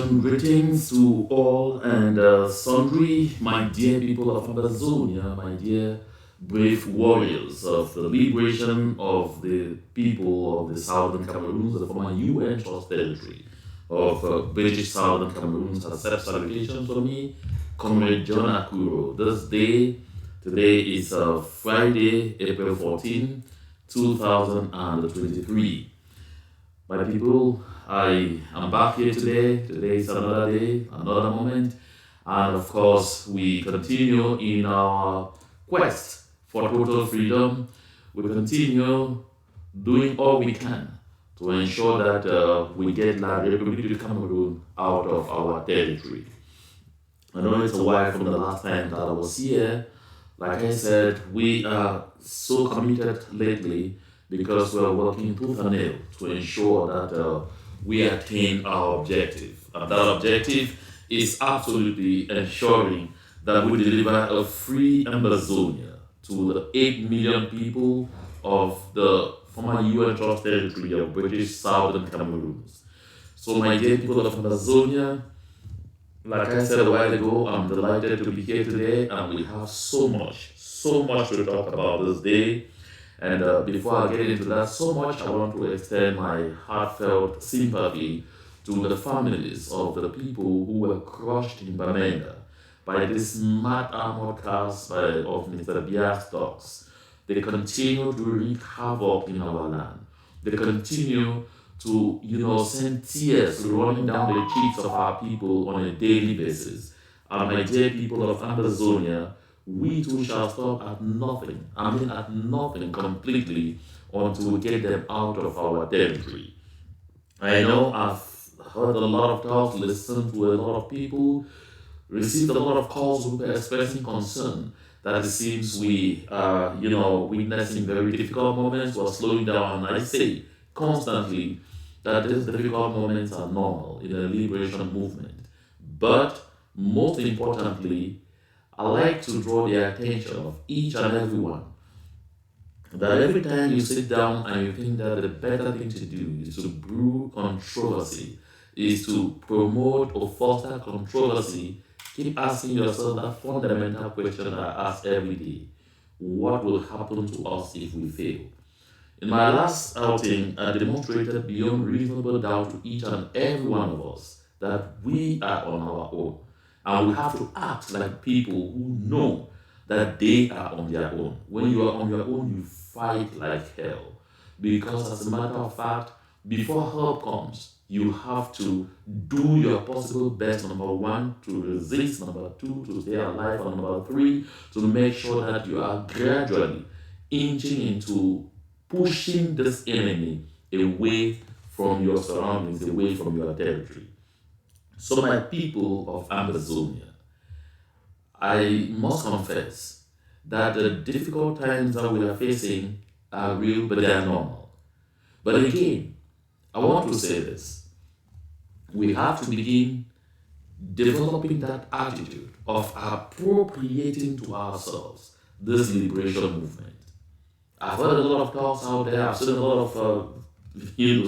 Greetings to all and sundry, my dear people of Ambazonia, my dear brave warriors of the liberation of the people of the southern Cameroon, the former UN trust territory of British southern Cameroon. Accept salutations from me, Comrade John Akuro. Today is Friday, April 14, 2023. My people, I am back here today. Today is another day, another moment. And of course, we continue in our quest for total freedom. We continue doing all we can to ensure that we get La République du Cameroun out of our territory. I know it's a while from the last time that I was here. Like I said, we are so committed lately because we are working tooth and nail to ensure that we attain our objective. And that objective is absolutely ensuring that we deliver a free Ambazonia to the 8 million people of the former UN trust territory of British Southern Cameroon. So my dear people of Ambazonia, like I said a while ago, I'm delighted to be here today, and we have so much to talk about this day. And before I get into that so much, I want to extend my heartfelt sympathy to the families of the people who were crushed in Bamenda by this mad armored cars of Mr. Bia's dogs. They continue to wreak havoc in our land. They continue to, send tears running down the cheeks of our people on a daily basis. And my dear people of Ambazonia, we too shall stop at nothing, at nothing completely until we get them out of our territory. I know I've heard a lot of talks, listened to a lot of people, received a lot of calls who were expressing concern that it seems we are, witnessing very difficult moments. We're slowing down, and I say constantly that these difficult moments are normal in a liberation movement. But most importantly, I like to draw the attention of each and everyone that every time you sit down and you think that the better thing to do is to brew controversy, is to promote or foster controversy, keep asking yourself that fundamental question I ask every day: what will happen to us if we fail? In my last outing, I demonstrated beyond reasonable doubt to each and every one of us that we are on our own. And we have to act like people who know that they are on their own. When you are on your own, you fight like hell. Because as a matter of fact, before help comes, you have to do your possible best, number one, to resist, number two, to stay alive, and number three, to make sure that you are gradually inching into pushing this enemy away from your surroundings, away from your territory. So my people of Ambazonia, I must confess that the difficult times that we are facing are real, but they are normal. But again, I want to say this: we have to begin developing that attitude of appropriating to ourselves this liberation movement. I've heard a lot of talks out there. I've seen a lot of,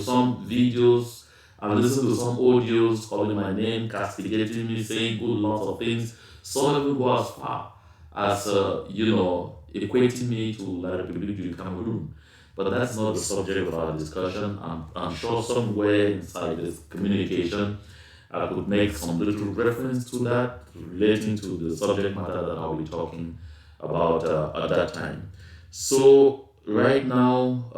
some videos. I've listened to some audios calling my name, castigating me, saying good lots of things. Some even go as far as, equating me to La République du Cameroun. But that's not the subject of our discussion. I'm sure somewhere inside this communication, I could make some little reference to that relating to the subject matter that I'll be talking about at that time. So right now,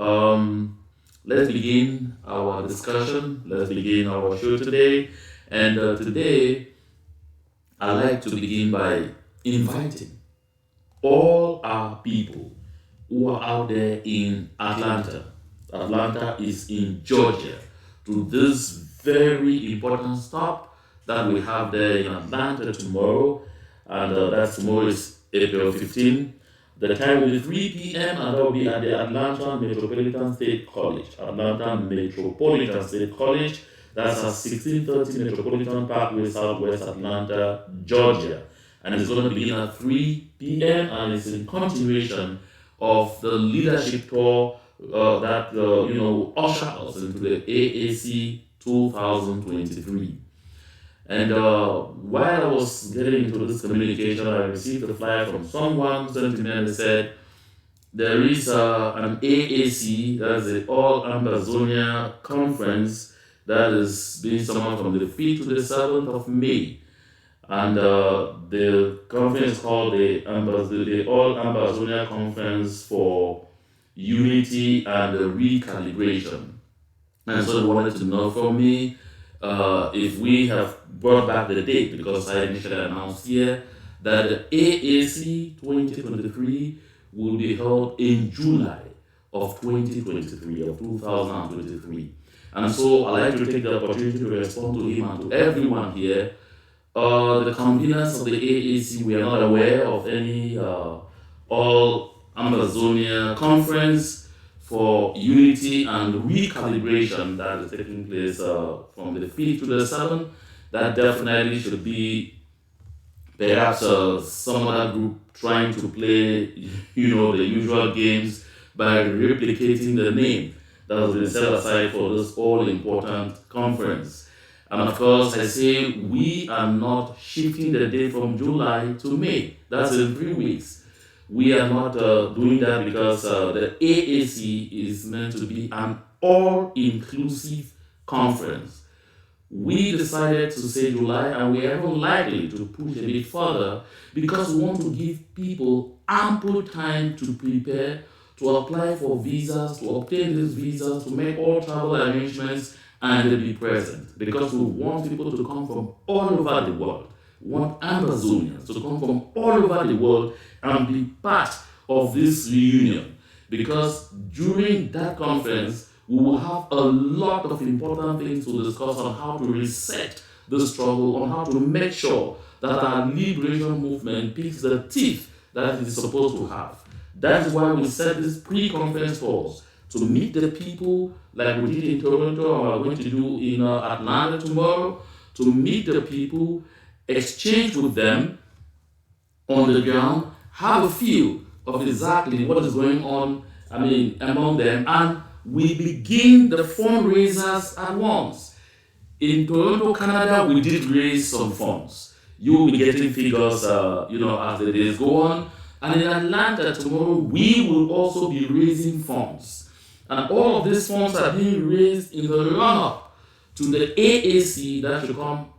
let's begin our discussion. Let's begin our show today. And today, I'd like to begin by inviting all our people who are out there in Atlanta. Atlanta is in Georgia, to this very important stop that we have there in Atlanta tomorrow. And that's tomorrow is April 15. The time will be 3 p.m. and that will be at the Atlanta Metropolitan State College. Atlanta Metropolitan State College. That's at 1630 Metropolitan Parkway, Southwest Atlanta, Georgia. And it's going to begin at 3 p.m. and it's in continuation of the leadership tour that usher us into the AAC 2023. And while I was getting into this communication, I received a flyer from someone who sent me and they said there is an AAC, that's the All Ambazonia Conference, that is being summoned from the 5th to the 7th of May. And the conference called the All Ambazonia Conference for Unity and Recalibration. And so they wanted to know from me if we have brought back the date, because I initially announced here that the AAC 2023 will be held in July of 2023, of 2023. And so I'd like to take the opportunity to respond to him and to everyone here. The conveners of the AAC, we are not aware of any All Ambazonia Conference for Unity and Recalibration that is taking place from the 5th to the 7th. That definitely should be perhaps some other group trying to play, the usual games by replicating the name that has been set aside for this all-important conference. And of course, I say we are not shifting the date from July to May. That's in 3 weeks. We are not doing that because the AAC is meant to be an all-inclusive conference. We decided to say July, and we are even likely to push a bit further because we want to give people ample time to prepare, to apply for visas, to obtain these visas, to make all travel arrangements, and to be present. Because we want people to come from all over the world. We want Ambazonians to come from all over the world and be part of this reunion. Because during that conference, we will have a lot of important things to discuss on how to reset the struggle, on how to make sure that our liberation movement picks the teeth that it is supposed to have. That's why we set these pre-conference calls to meet the people like we did in Toronto and we're going to do in Atlanta tomorrow, to meet the people, exchange with them on the ground, have a feel of exactly what is going on, among them, and we begin the fundraisers at once. In Toronto, Canada, we did raise some funds. You will be getting figures, as the days go on. And in Atlanta tomorrow, we will also be raising funds. And all of these funds are being raised in the run-up to the AAC that should come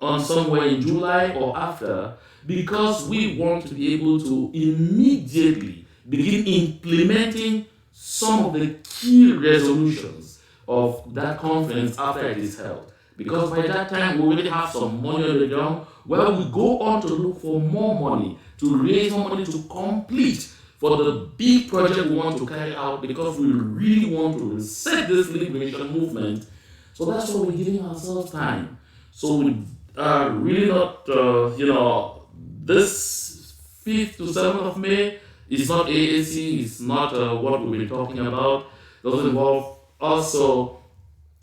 on somewhere in July or after, because we want to be able to immediately begin implementing some of the key resolutions of that conference after it is held. Because by that time, we already have some money on the ground where we go on to look for more money, to raise more money to complete for the big project we want to carry out, because we really want to reset this liberation movement. So that's why we're giving ourselves time. So we are really not, this 5th to 7th of May, it's not AAC, it's not what we've been talking about. It doesn't involve us, so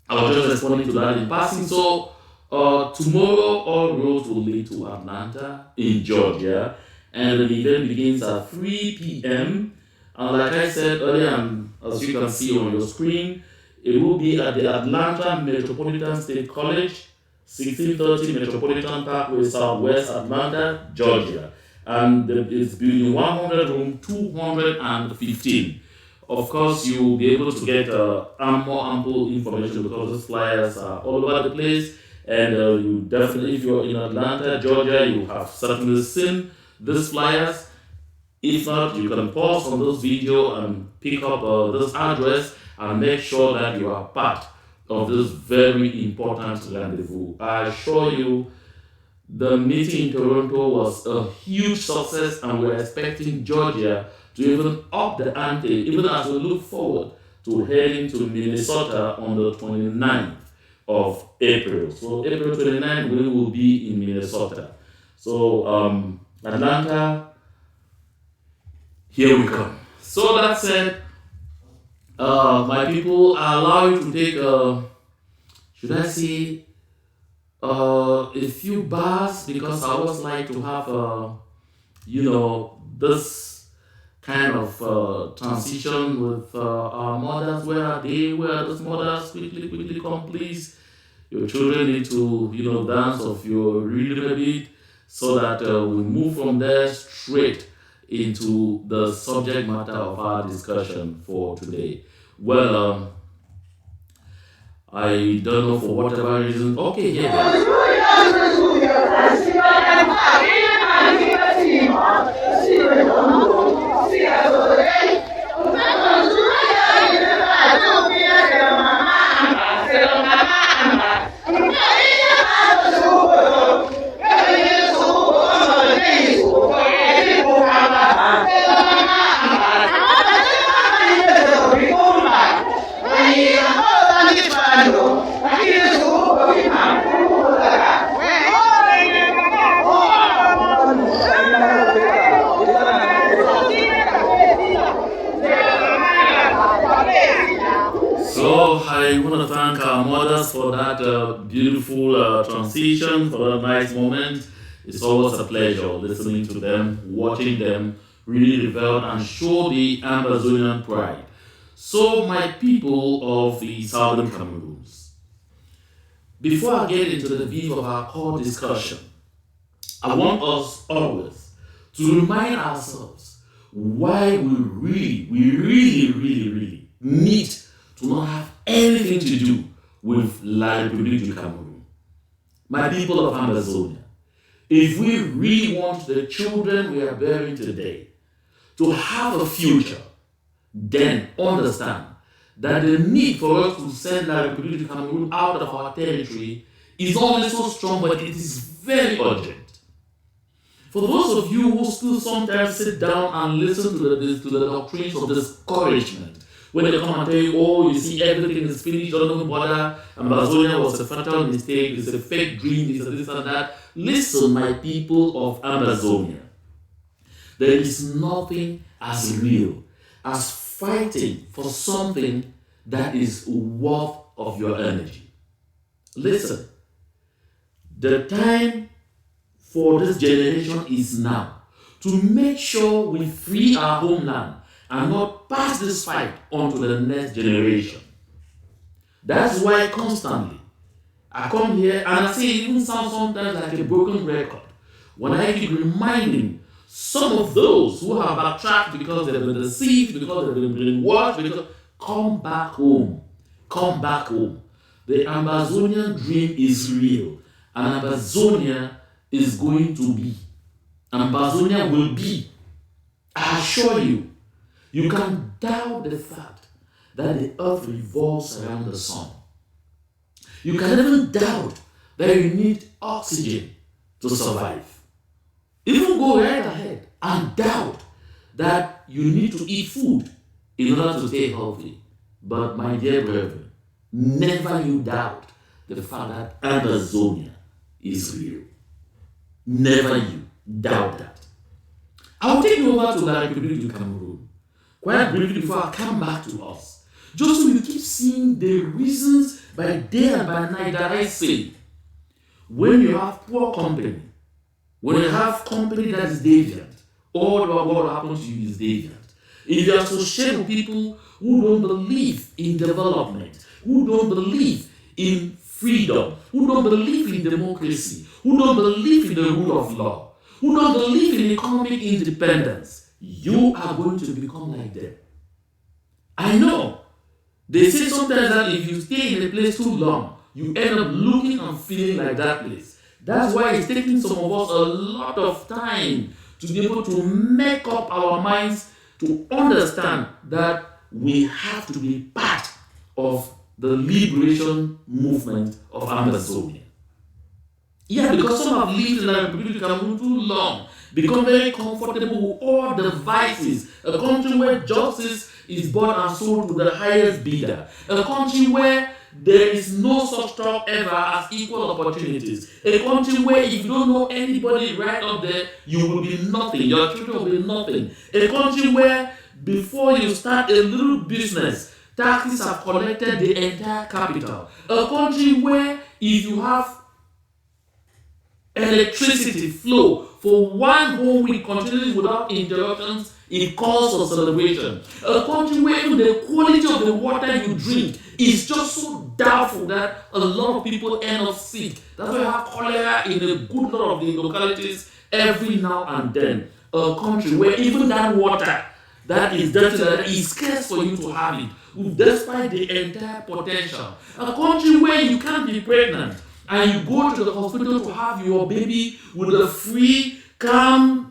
I was just responding to that in passing. So tomorrow, all roads will lead to Atlanta in Georgia, and the event begins at 3 p.m. And like I said earlier, and as you can see on your screen, it will be at the Atlanta Metropolitan State College, 1630 Metropolitan Parkway, Southwest Atlanta, Georgia. And it's building 100 room 215. Of course, you will be able to get more ample information because these flyers are all over the place. And you definitely, if you're in Atlanta, Georgia, you have certainly seen these flyers. If not, you can pause on this video and pick up this address and make sure that you are part of this very important rendezvous. I assure you, the meeting in Toronto was a huge success, and we're expecting Georgia to even up the ante, even as we look forward to heading to Minnesota on the 29th of April. So April 29th, we will be in Minnesota. So Atlanta, here we come. So that said, my people, I allow you to take, should I say, a few bars, because I always like to have, this kind of transition with our mothers. Where are they? Where are those mothers? Quickly come, please. Your children need to, dance of your rhythm a bit so that we move from there straight into the subject matter of our discussion for today. Well, I don't know for whatever reason. Okay, yeah. So I want to thank our mothers for that beautiful transition, for that nice moment. It's always a pleasure listening to them, watching them really revel and show the Ambazonian pride. So, my people of the Southern Cameroons, before I get into the beef of our core discussion, I want us always to remind ourselves why we really need to not have anything to do with La République du Cameroun. My people of Ambazonia, if we really want the children we are bearing today to have a future, then understand that the need for us to send La République du Cameroun out of our territory is not only so strong, but it is very urgent. For those of you who still sometimes sit down and listen to the doctrines of discouragement, when they come and tell you, oh, you see, everything is finished, don't bother, Ambazonia was a fatal mistake, it's a fake dream, it's a this and that. Listen, my people of Ambazonia, there is nothing as real as fighting for something that is worth of your energy. Listen, the time for this generation is now to make sure we free our homeland and not pass this fight on to the next generation. That's why constantly I come here and I say it even sounds sometimes like a broken record when I keep reminding some of those who have backtracked because they've been deceived, because they've been brainwashed, because come back home. Come back home. The Ambazonian dream is real, and Ambazonia is going to be. Ambazonia will be. I assure you. You can doubt the fact that the earth revolves around the sun. You can even doubt that you need oxygen to survive. Even go right ahead and doubt that you need to eat food in order to stay healthy. But my dear brethren, never you doubt the fact that Ambazonia is real. Never you doubt that. I'll take you over to La République du Cameroun quite briefly before I come back to us. Just so you keep seeing the reasons by day and by night that I say, when you have poor company, when you have company that is deviant, all what happens to you is deviant. If you associate with people who don't believe in development, who don't believe in freedom, who don't believe in democracy, who don't believe in the rule of law, who don't believe in economic independence, you are going to become like them. I know. They say sometimes that if you stay in a place too long, you end up looking and feeling like that place. That's why it's taking some of us a lot of time to be able to make up our minds to understand that we have to be part of the liberation movement of Ambazonia. Yeah, because some have lived in La République du Cameroun too long, become very comfortable with all the vices, a country where justice is bought and sold to the highest bidder, a country where there is no such talk ever as equal opportunities, a country where if you don't know anybody right up there, you will be nothing, your children will be nothing, a country where before you start a little business, taxes have collected the entire capital, a country where if you have electricity flow for one whole week continuously without interruptions, it calls for celebration. A country where even the quality of the water you drink is just so doubtful that a lot of people end up sick. That's why you have cholera in a good lot of the localities every now and then. A country where even that water that is dirty, that is scarce for you to have it, despite the entire potential. A country where you can't be pregnant and you go to the hospital to have your baby with a free, calm,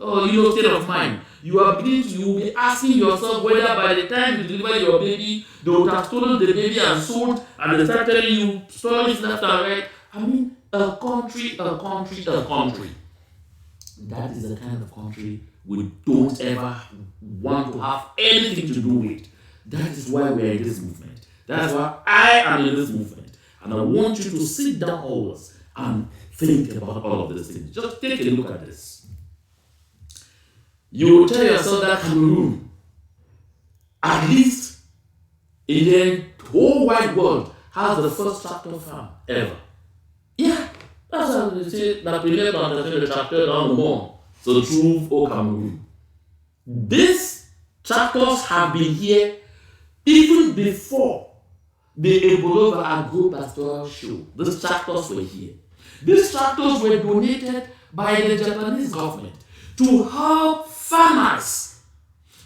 state of mind. You will be asking yourself whether by the time you deliver your baby, they would have stolen the baby and sold, and they start telling you stories left and right. I mean, a country. That is the kind of country we don't ever want to have anything to do with. That is why we are in this movement. That's why I am in this movement. And I want you to sit down always and think about all of these things. Just take a look at this. You will tell yourself that Cameroon, at least in the whole wide world, has the first tractor farm ever. Yeah, that's how they say that we never understand the tractor down the monde. So true for Cameroon. These tractors have been here even before the Ebola Agro-Pastoral Show. These tractors were here. These tractors were donated by the Japanese government to help farmers,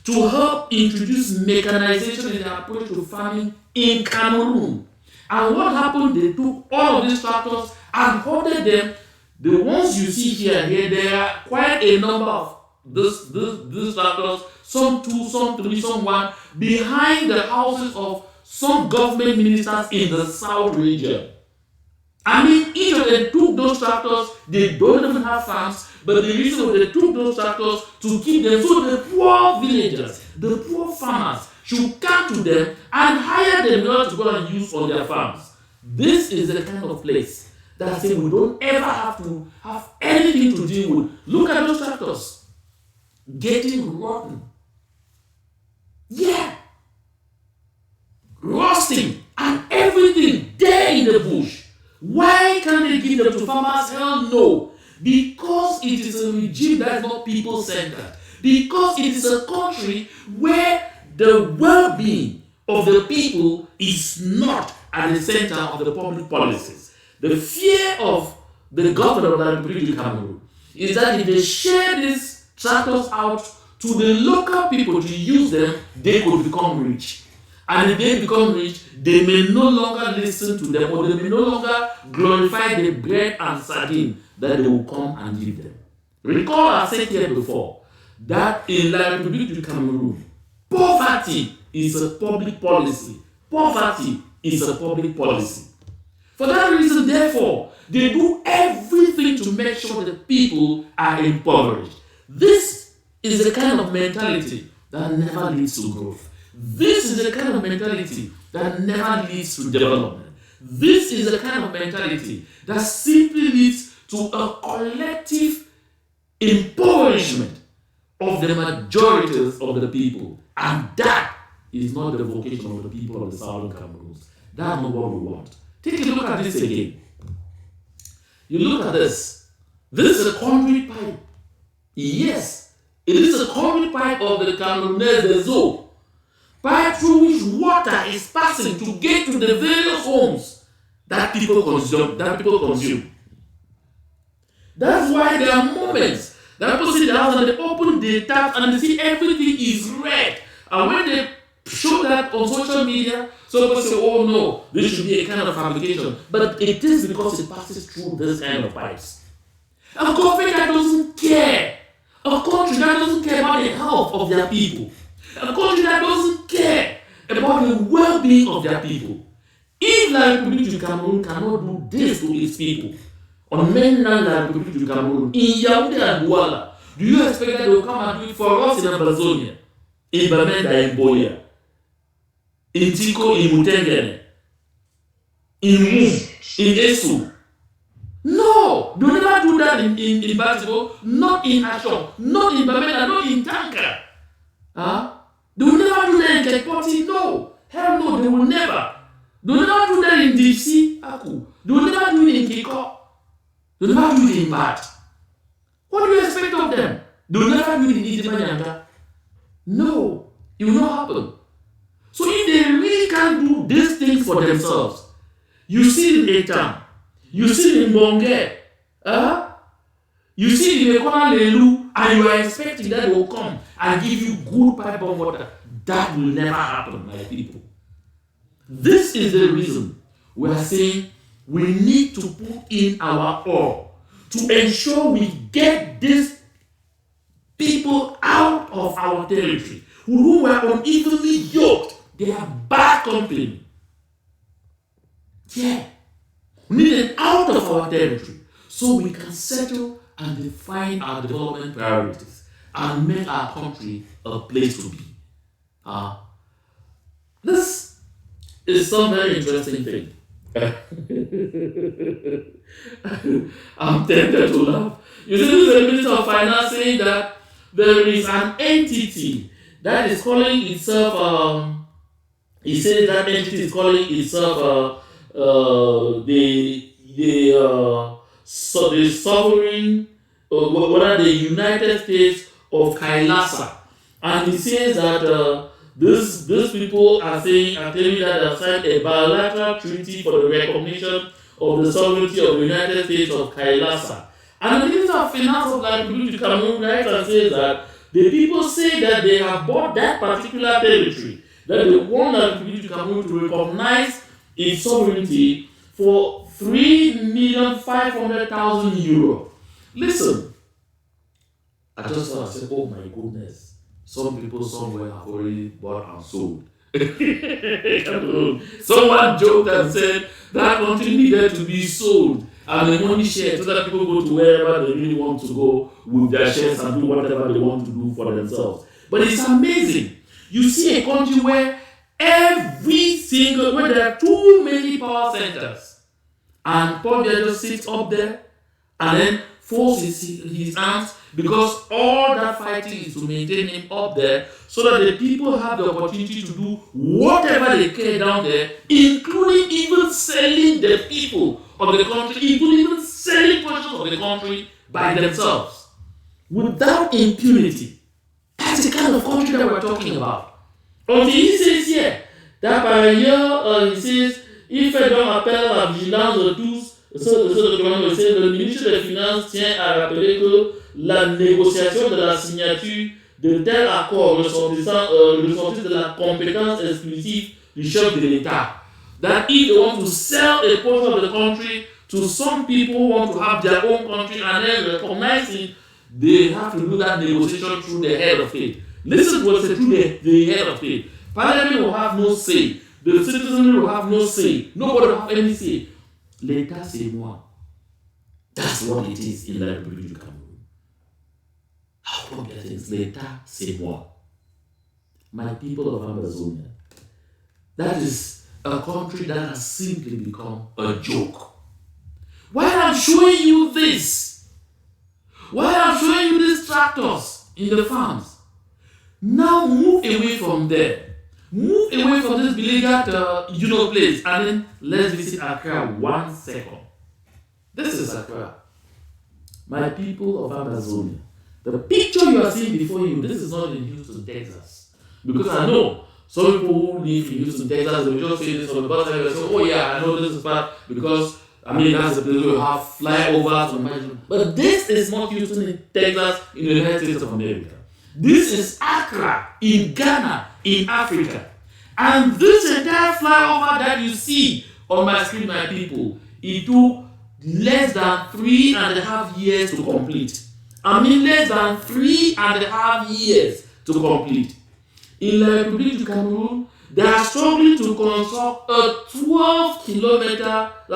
to help introduce mechanization in their approach to farming in Cameroon. And what happened? They took all of these tractors and hoarded them. The ones you see here, there are quite a number of these tractors, some 2, some 3, some 1, behind the houses of some government ministers in the South region. I mean, each of them took those tractors, they don't even have farms, but the reason they took those tractors to keep them so the poor villagers, the poor farmers should come to them and hire them in order to go and use on their farms. This is the kind of place that I say we don't ever have to have anything to deal with. Look at those tractors getting rotten. Yeah. Rusting and everything there in the bush. Why can't they give them to farmers? Hell no. Because it is a regime that is not people-centered. Because it is a country where the well-being of the people is not at the center of the public policies. The fear of the governor of the Republic of Cameroon is that if they share these tractors out to the local people to use them, they could become rich. And if they become rich, they may no longer listen to them, or they may no longer glorify the bread and sardine that they will come and give them. Recall I said here before that in La République du Cameroun, poverty is a public policy. Poverty is a public policy. For that reason, therefore, they do everything to make sure that people are impoverished. This is the kind of mentality that never leads to growth. This is the kind of mentality that never leads to development. This is the kind of mentality that simply leads to a collective impoverishment of the majorities of the people. And that is not the vocation of the people of the Southern Cameroon. That's not what we want. Take a look at this again. You look at this. This is a conduit pipe. Yes, it is a conduit pipe of the Camerounese zone. Pipe through which water is passing to get to the various homes that people consume. That's why there are moments that people sit down and they open the tap and they see everything is red. And when they show that on social media, some people say, oh no, this should be a kind of fabrication. But it is because it passes through this kind of pipes. A government that doesn't care. A country that doesn't care about the health of their people. A country that doesn't care about the well-being of their people. If La République du Cameroun cannot do this to its people, on mainland La République du Cameroun, in Yaoundé and Douala, do you expect that they will come and do it for us in Ambazonia, in Bamenda and Boya, in Tiko, in Mutengene, in Mou, in Esu? No, they will never do that in Batibo, not in Ashok, not in Bamenda, not in Tanka. They will never do that in Kekpoti. No. Hell no, they will never. They will never do that in DC, Aku. They will never do it in Kiko. They will never do it in Bat. What do you expect of them? They will never do the Idimanyanga. No, it will not happen. So if they really can't do these things for themselves, you see in Etam, you see in Bonge, you see in Ekona Lelu, and you are expecting that they will come and give you good pipe of water. That will never happen, my people. This is the reason we are saying we need to put in our all to ensure we get these people out of our territory who were unevenly yoked. They are bad company. Yeah. We need them out of our territory so we can settle and define our development priorities and make our country a place to be. This is some very interesting thing. I'm tempted to laugh. You see, this is the Minister of Finance saying that there is an entity that is calling itself, he says that entity is calling itself the sovereign, the United States of Kailasa. And he says that these people are telling that they have signed a bilateral treaty for the recognition of the sovereignty of the United States of Kailasa. And the Minister of Finance of the Republic of Cameroun writes and says that the people say that they have bought that particular territory, that they want the Republic of Cameroun to recognize its sovereignty for €3,500,000. Listen, I just thought, I said, oh my goodness. Some people somewhere have already bought and sold. Someone joked and said that country needed to be sold and the money shared so that people go to wherever they really want to go with their shares and do whatever they want to do for themselves. But it's amazing. You see a country where where there are too many power centers and Paul just sits up there and then folds his hands because all that fighting is to maintain him up there so that the people have the opportunity to do whatever they care down there, including even selling the people of the country, including even selling portions of the country by themselves without impunity. That's the kind of country that we're talking about. Until he says here that par ailleurs, he says, il fait donc appel à la vigilance de tous. Le ministre des Finances tient à rappeler que la négociation de la signature de tel accord ressortit de la compétence exclusive du chef de l'État. That if they want to sell a portion of the country to some people who want to have their own country and then recognize it, they have to do that negotiation through the head of state. Listen to what they say, through the head of state. Parliament will have no say. The citizenry will have no say. Nobody will have any say. L'État, c'est moi. That's what it is in la République du Cameroun. How come that is? L'État, c'est moi. My people of Ambazonia. That is a country that has simply become a joke. Why I'm showing you this? Why I'm showing you these tractors in the farms? Now move away from there. Move away from this beleaguered, place, and then let's visit Accra 1 second. This is Accra. My people of Ambazonia. The picture you are seeing before you, this is not in Houston, Texas. Because I know some people who live in Houston, Texas, will just say this on the bus and say, oh yeah, I know this is bad because, that's the place where you have flyovers. But this is not Houston, in Texas, in the United States of America. This is Accra in Ghana, in Africa. And this entire flyover that you see on my screen, my people, it took less than 3.5 years to complete. Less than 3.5 years to complete. In La République du Cameroun, they are struggling to construct a 12 kilometer, they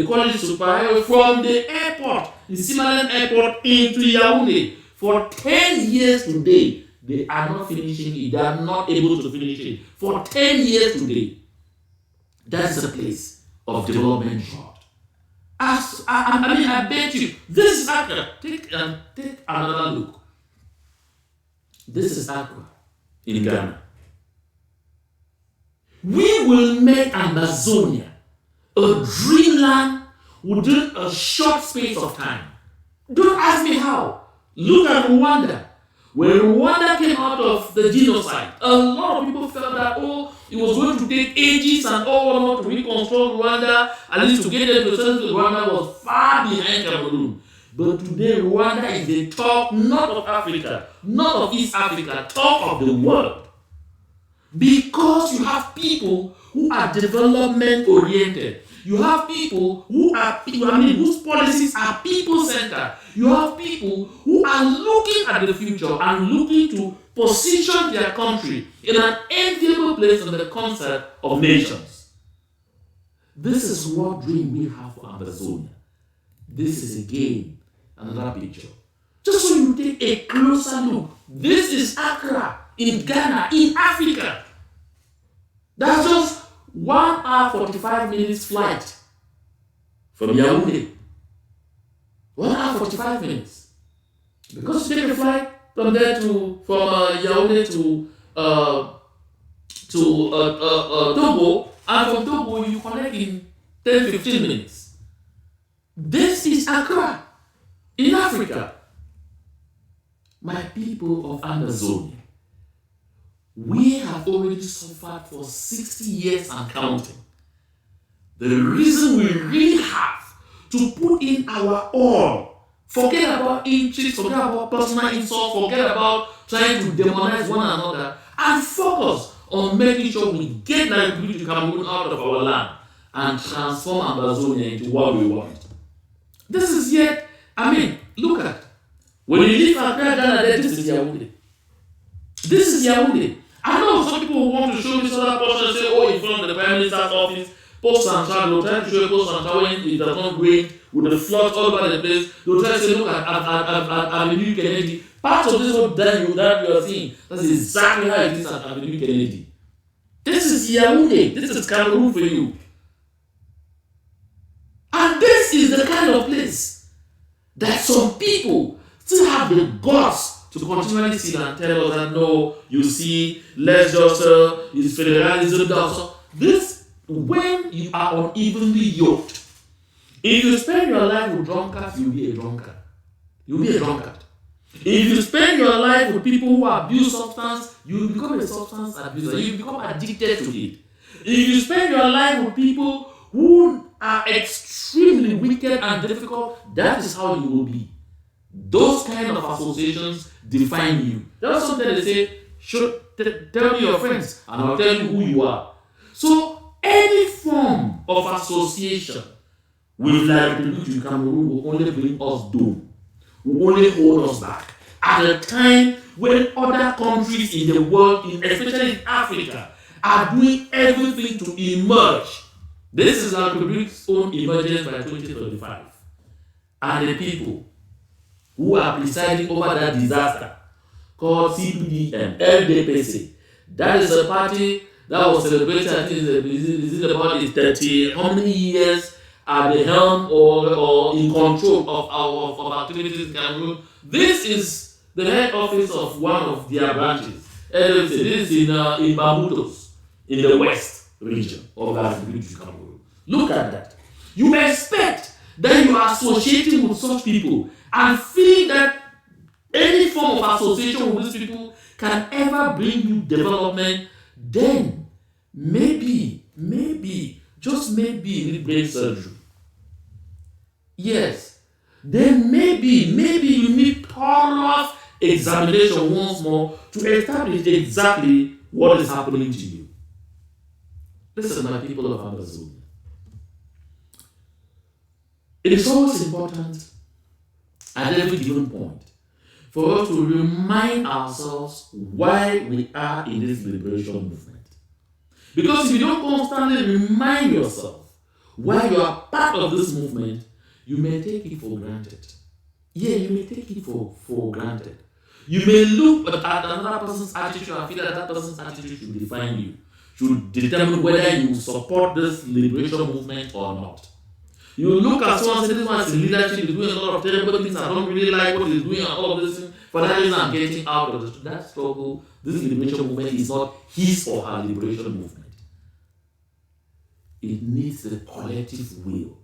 call it superhighway from the airport, the Simalan airport into Yaoundé. For 10 years today, they are not finishing it. They are not able to finish it. For 10 years today, that is a place of development short. I bet you, this is Accra. Take another look. This is Accra in Ghana. We will make Ambazonia a dreamland within a short space of time. Don't ask me how. Look at Rwanda. When Rwanda came out of the genocide, a lot of people felt that, oh, it was going to take ages and all to reconstruct Rwanda, at least to get them to settle Rwanda was far behind Cameroon. But today, Rwanda is the top, not of Africa, not of East Africa, top of the world. Because you have people who are development oriented. You have people who are, whose policies are people-centered. You have people who are looking at the future and looking to position their country in an enviable place in the concert of nations. This is what dream we have for Ambazonia. This is again another picture. Just so you take a closer look. This is Accra in Ghana, in Africa. That's just 1 hour 45 minutes flight from Yaoundé. 1 hour 45 minutes. Because you take a flight from there from Yaoundé to Togo, and from Togo you connect in 10-15 minutes. This is Accra in Africa. My people of Ambazonia, we have already suffered for 60 years and counting. The reason we really have to put in our all, forget about inches, forget about personal insults, forget about trying to demonize one another, and focus on making sure we get Nigeria to Cameroon out of our land and transform Ambazonia into what we want. This is yet, look at, when you leave Accra, Ghana, this is Yaoundé. This is Yaoundé. I know some people want to show me some other person and say, oh, in front of the Prime Minister's office, Post Central, they'll try to show Post Central when it does not rain, with the floods all over the place. They'll try to say, look at Avenue Kennedy. Part of this road that you are seeing, that's exactly how it is at Avenue Kennedy. This is Yaoundé. This is Cameroon for you. And this is the kind of place that some people still have the guts to continually sit and tell us that no, you see, let's just it's federalism. This, when you are unevenly yoked, if you spend your life with drunkards, you'll be a drunkard. You'll be a drunkard. If you spend your life with people who abuse substance, you become a substance abuser. You become addicted to it. If you spend your life with people who are extremely wicked and difficult, that is how you will be. Those kind of associations define you. That's something they say, tell me your friends and I'll tell you who you are. So any form of association with Liberty Cameroon will only bring us doom, will only hold us back. At a time when other countries in the world, especially in Africa, are doing everything to emerge. This is our Republic's own emergence by 2035. And the people who are presiding over that disaster called CPDM, LDPC. That is a party that was celebrated, I think, is it about 30, how many years at the helm or in control of activities in Cameroon. This is the head office of one of their branches. This is in Maputos, in the west region of the Republic of Cameroon. Look at that. You expect that you are associating with such people and feeling that any form of association with these people can ever bring you development, then maybe, just maybe you need brain surgery. Yes. Then maybe you need thorough examination once more to establish exactly what is happening to you. Listen, my people of Ambazonia. It is always important at every given point for us to remind ourselves why we are in this liberation movement. Because if you don't constantly remind yourself why you are part of this movement, you may take it for granted. Yeah, you may take it for granted. You may look at another person's attitude and feel that person's attitude should define you, should determine whether you support this liberation movement or not. You look at someone and say, this one is in leadership, is doing a lot of terrible things, I don't really like what he's doing and all of this thing. For that reason, I'm getting out of that struggle. This liberation movement is not his or her liberation movement. It needs the collective will,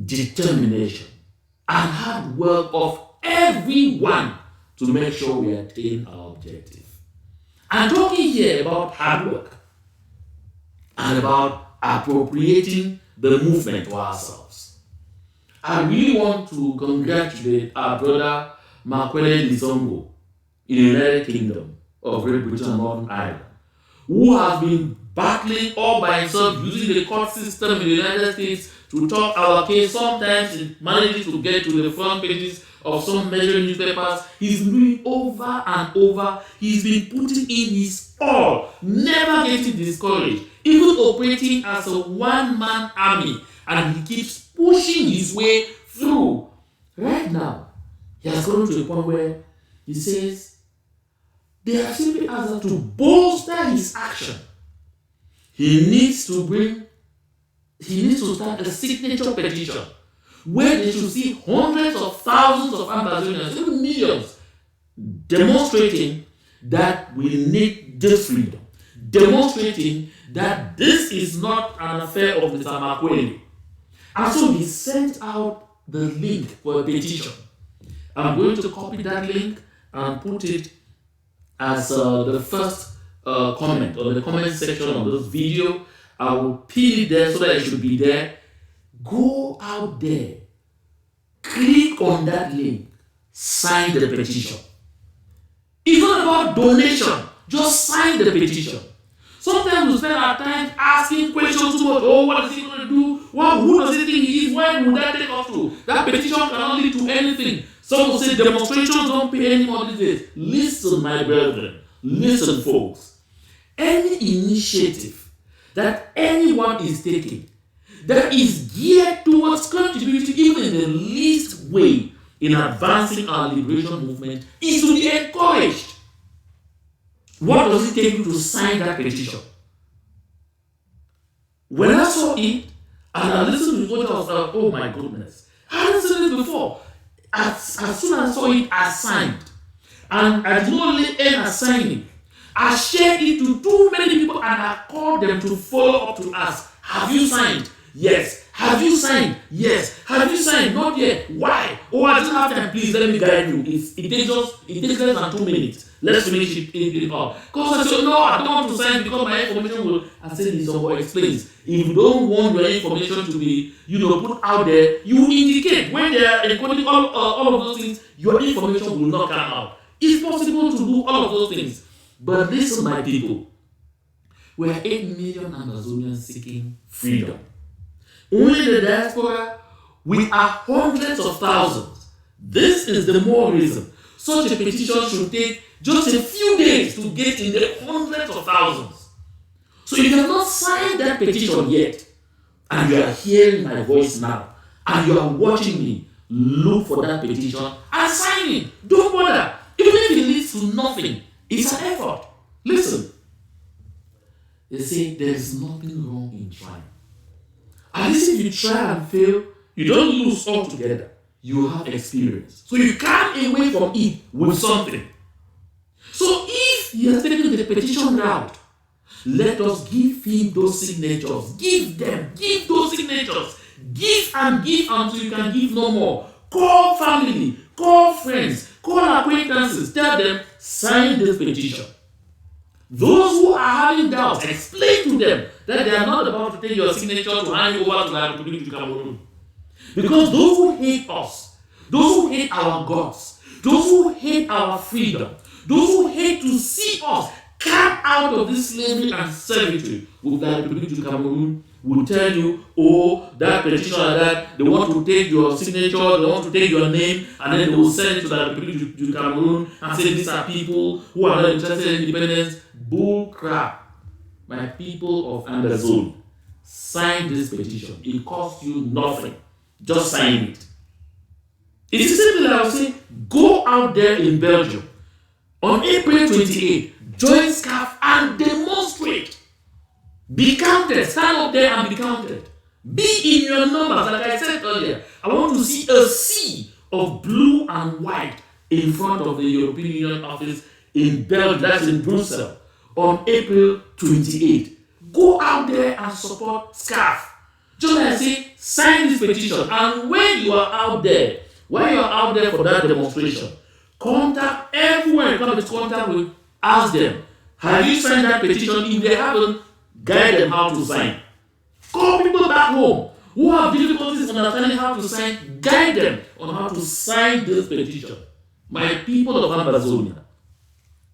determination, and hard work of everyone to make sure we attain our objective. I'm talking here about hard work and about appropriating the movement to ourselves. I really want to congratulate our brother Makwele Lisongo in the United Kingdom of Great Britain and Northern Ireland, who has been battling all by himself using the court system in the United States to talk our case. Sometimes he manages to get to the front pages of some major newspapers. He's doing over and over. He's been putting in his all, never getting discouraged, even operating as a one-man army, and he keeps pushing his way through. Right now, he has gotten to a point where he says they have simply asked him to bolster his action. He needs to start a signature petition where they should see hundreds of thousands of Ambazonians, even millions, demonstrating that we need this freedom, demonstrating that this is not an affair of Mr. Makwele. And so he sent out the link for a petition. I'm going to copy that link and put it as the first comment on the comment section of this video. I will pin it there so that it should be there. Go out there, click on that link, sign the petition. It's not about donation, just sign the petition. Sometimes we spend our time asking questions about, oh, what is he going to do? Well, who does he think he is? Where will that take us to? That petition cannot lead to anything. Some will say demonstrations don't pay any more these days. Listen, my brethren. Listen, folks. Any initiative that anyone is taking that is geared towards contributing even in the least way in advancing our liberation movement is to be encouraged. What does it take you to sign that petition? When I saw it and I listened to it, I was like, oh my goodness. I hadn't seen it before. As soon as I saw it, I signed. And I did not only end at signing, I shared it to too many people and I called them to follow up to ask, have you signed? Yes. Have you signed? Yes. Have you signed? Not yet. Why? Oh, I didn't have time. Please let me guide you. It takes less than 2 minutes. Let's finish it up. Because I said, no, I don't want to sign because my information will. I said, this somewhere explains. If you don't want your information to be, put out there, you indicate when they are encoding all of those things, your information will not come out. It's possible to do all of those things. But listen, my people, we are 8 million Amazonians seeking freedom. Only in the diaspora, we are hundreds of thousands. This is the more reason such a petition should take just a few days to get in the hundreds of thousands. So if you have not signed that petition yet, and you are hearing my voice now, and you are watching me, look for that petition and sign it. Don't bother. Even if it leads to nothing, it's an effort. Listen. They say there is nothing wrong in trying. At least if you try and fail, you don't lose altogether. You have experience. So you come away from it with something. So if he has taken the petition route, let us give him those signatures. Give those signatures. Give and give until you can give no more. Call family, call friends, call acquaintances. Tell them, sign this petition. Those who are having doubts, explain to them that they are not about to take your signature to hand you over to the Republic of Cameroon. Because those who hate us, those who hate our gods, those who hate our freedom, those who hate to see us come out of this slavery and servitude with the Republic of Cameroon will tell you, oh, that petition like that, they want to take your signature, they want to take your name, and then they will send it to the Republic of Cameroon and say these are people who are not interested in independence. Bull crap. My people of Ambazonia, sign this petition. It costs you nothing. Just sign it. It is simply like I was saying, go out there in Belgium on April 28, join SCAF and demonstrate. Be counted. Stand up there and be counted. Be in your numbers. Like I said earlier, I want to see a sea of blue and white in front of the European Union office in Belgium, that's in Brussels, on April 28. Go out there and support SCAF. Just like I say, sign this petition. And when you are out there, When you're out there for that demonstration, contact everyone you come into contact with, ask them, have you signed that petition? If they haven't, guide them how to sign. Call people back home who have difficulties understanding how to sign, guide them on how to sign this petition. My people of Ambazonia,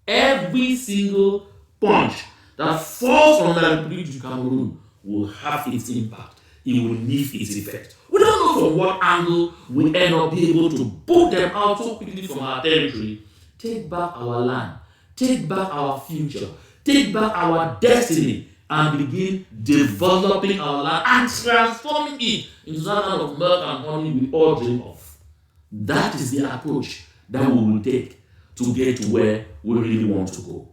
every single punch that falls from the Republic of Cameroon will have its impact. It will leave its effect. We don't know from what angle we end up being able to put them out so quickly from our territory. Take back our land, take back our future, take back our destiny, and begin developing our land and transforming it into that kind of milk and honey we all dream of. That is the approach that we will take to get to where we really want to go.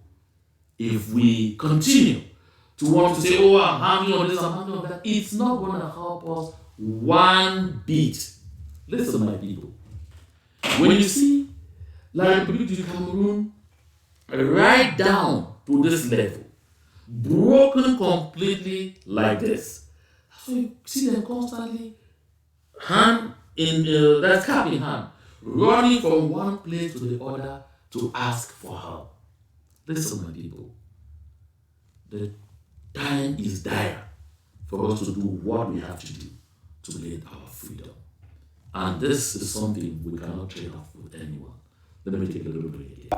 If we continue to want to say, oh, I'm hanging on this, I'm hanging on that, it's not going to help us one bit. Listen, my people. When you see like Republic of Cameroon right down to this level, broken completely like this, so you see them constantly hand in that's cap in hand, running from one place to the other to ask for help. Listen, my people, the time is dire for us to do what we have to do to gain our freedom. And this is something we cannot trade off with anyone. Let me take a little break again.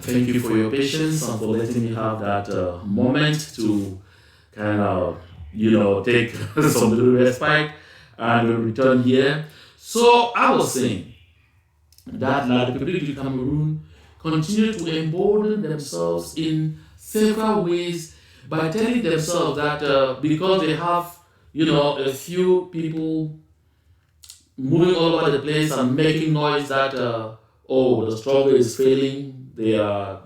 Thank you for your patience and for letting me have that moment to kind of, take some little respite and return here. So I was saying that the Republic of Cameroon continue to embolden themselves in several ways by telling themselves that because they have, a few people moving all over the place and making noise that, the struggle is failing, they are,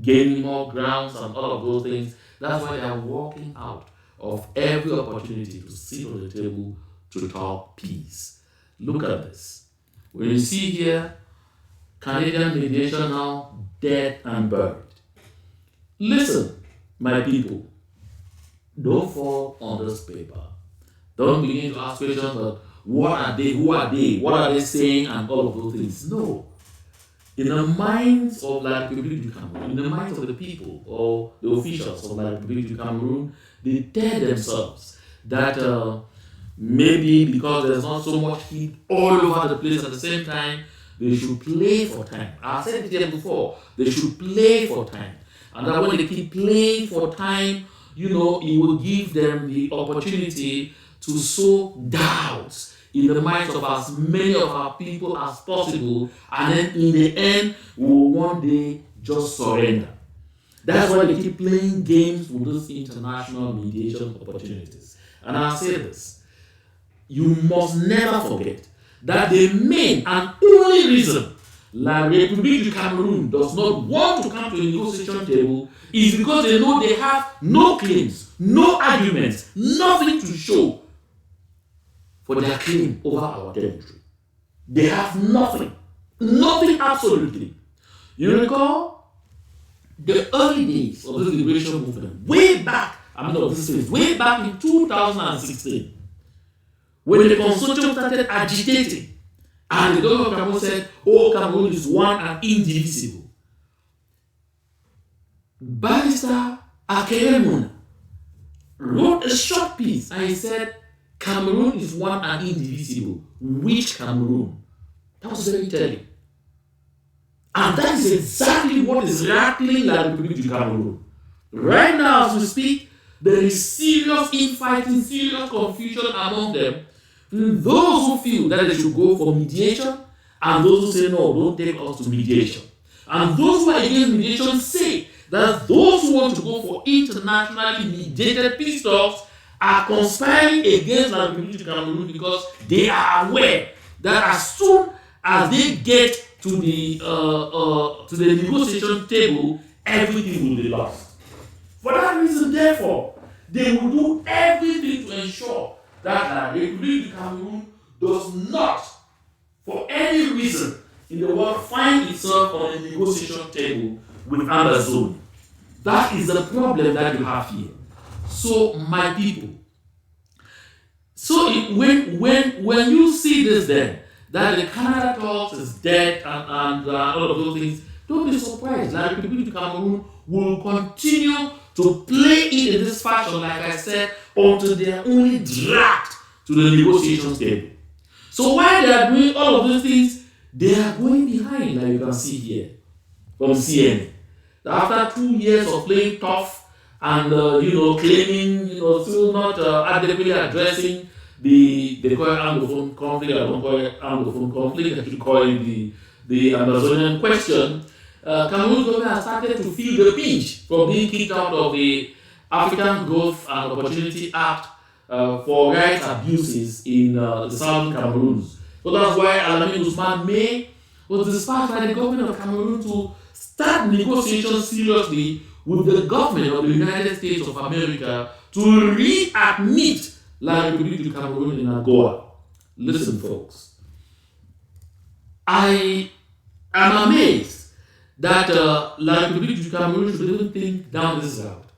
gaining more grounds and all of those things. That's why they are walking out of every opportunity to sit on the table to talk peace. Look at this. When you see here, Canadian mediation now dead and buried. Listen, my people, don't fall on this paper. Don't begin to ask questions of what are they, who are they, what are they saying, and all of those things. No. In the minds of the Republic of Cameroon, in the minds of the people or the officials of the Republic of Cameroon, they tell themselves that maybe because there's not so much heat all over the place at the same time, they should play for time. I said it here before, they should play for time. And that when they keep playing for time, it will give them the opportunity to sow doubts in the minds of as many of our people as possible, and then in the end, we will one day just surrender. That's why they keep playing games with these international mediation opportunities. And I'll say this, you must never forget that the main and only reason La République du Cameroun does not want to come to a negotiation table is because they know they have no claims, no arguments, nothing to show for their claim over our territory. They have nothing. Nothing absolutely. You recall the early days of this liberation movement, way back of this phase, way back in 2016, when the consortium started agitating, and the government of Cameroon said, oh, Cameroon is one and indivisible. Barrister Akeremuna wrote a short piece and he said, Cameroon is one and indivisible. Which Cameroon? That was very telling. And that is exactly what is rattling La République du Cameroon. Right now, as we speak, there is serious infighting, serious confusion among them. Those who feel that they should go for mediation, and those who say, no, don't take us to mediation. And those who are against mediation say that those who want to go for internationally mediated peace talks are conspiring against La République du Cameroon because they are aware that as soon as they get to the negotiation table, everything will be lost. For that reason, therefore, they will do everything to ensure that the Republic of Cameroon does not, for any reason in the world, find itself on a negotiation table with Ambazonia. That is the problem that you have here. So, my people, when you see this then, that the Canada talks is dead and all of those things, don't be surprised. La République du Cameroon will continue to play it in this fashion, like I said, until they are only dragged to the negotiations table. So while they are doing all of those things, they are going behind, like you can see here from CNN. After 2 years of playing tough and claiming, still not adequately addressing the Anglophone conflict, I don't call it Anglophone conflict, I should call it the Ambazonian question, Cameroon's government has started to feel the pinch from being kicked out of the African Growth and Opportunity Act for rights abuses in the southern Cameroons. So that's why Alamin Ousmane May was dispatched by the government of Cameroon to start negotiations seriously with the government of the United States of America to readmit La République du Cameroun in AGOA. Listen, folks. I am amazed that La République du Cameroun should even think down this route.